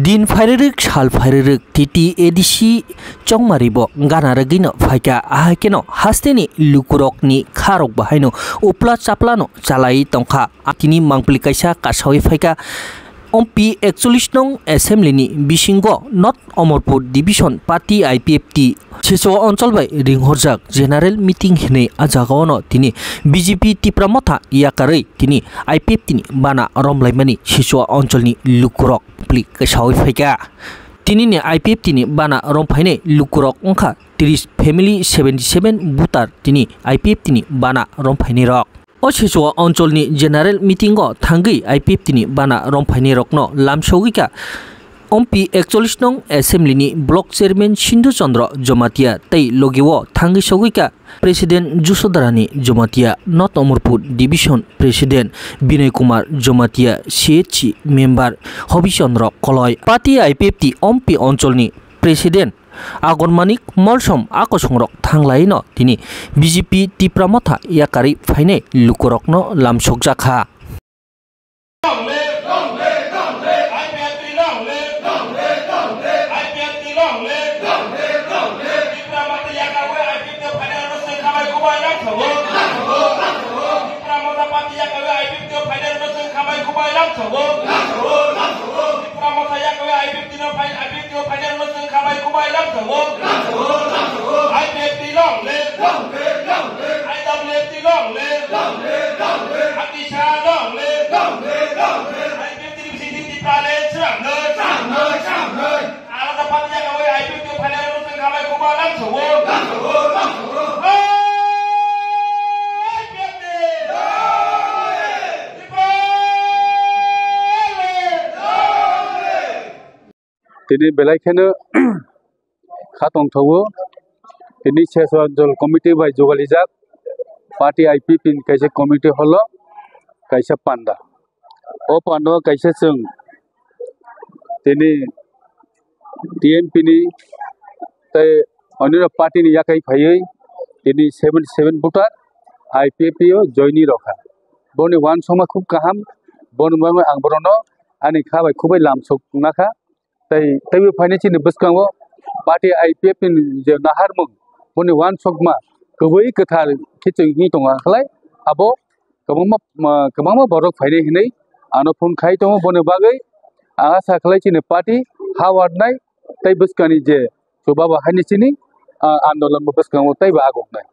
दिन फाइरिक साल फाइरिक TT ADC चंगमारिबो गानारगिनो फाइका आहाकेनो हास्तेनि लुकुरकनि Kharak बाहायनो उपला चापलानो चालाई तंखा आकिनि मांगप्लि काइसा कासावि फाइका omp 41 नং एसेम्बलिनि बिसिंगो north Amarpur division party IPFT सेसो अंचल बाय रिंहरजाक जेनारेल मीटिंग हिनै आजागावनो तिनि बीजेपी तिप्रामथा याकारै तिनि आईपीएफटी बाना रमलाइमानि सेसो अंचलनि लुकुरक प्लि कासावि फाइका तिनिनि आईपीएफटी बाना रमफाइनै लुकुरक अंखा 30 फेमिली 77 बुतार तिनि आईपीएफटी बाना रमफाइनै रक असेसो अंचलनि जेनारेल मीटिंगो थांगै आईपीएफटी बाना रमफाइनै रकनो लामसौगिका ओमपी 41 नং एसेम्बलिनि ब्लक चेयरमैन सिंधु चंद्र जमातिया तै लोगेवो थांगै सौगिका president जुसोदारानी Jamatia north Amarpur division president Vinay Kumar Jamatia CHC member हबिचंद्र कलय party IPFT omp अंचलनि president आगनमानिक मलसम आकसंरक थांलायनो दिनै बीजेपी तिप्रामथा याकारि फाइनै लुकुरकनो लामसकजाखा दिनै बेलायखायनो खाथंथावो दिनै सेसो अंचल कमिटि बाय जगालिजाक पार्टी आईपीएफटी काइसे कमिटि हलो काइसे पांडा ओ पांडा काइसे जों दिनै टीएमपी नि तै अन्य पार्टी नि याकाय फायै दिनै 77 बुटार आईपीएफटी जयनी रखा बनि वान समा खूब गाहाम बनबाय आंबरनो आनि खाबाय खुबै लामसकनाखा तैबो फाइनेंसियनि बसकांगो पार्टी आईपीएफटी जे नाहारमुं बनि वान सकमा गुबै गोथार खिचुनि दंगाखलाय आबो गोबां बरक फाइने हिनै आनो फन खाय दङ बने बागै आशा खालायचिनि पार्टी हावारनाय तै बसकानि जे सुबाबा हाइनेसिनि आन्दोलन बसकांगो तैबो आगोनाय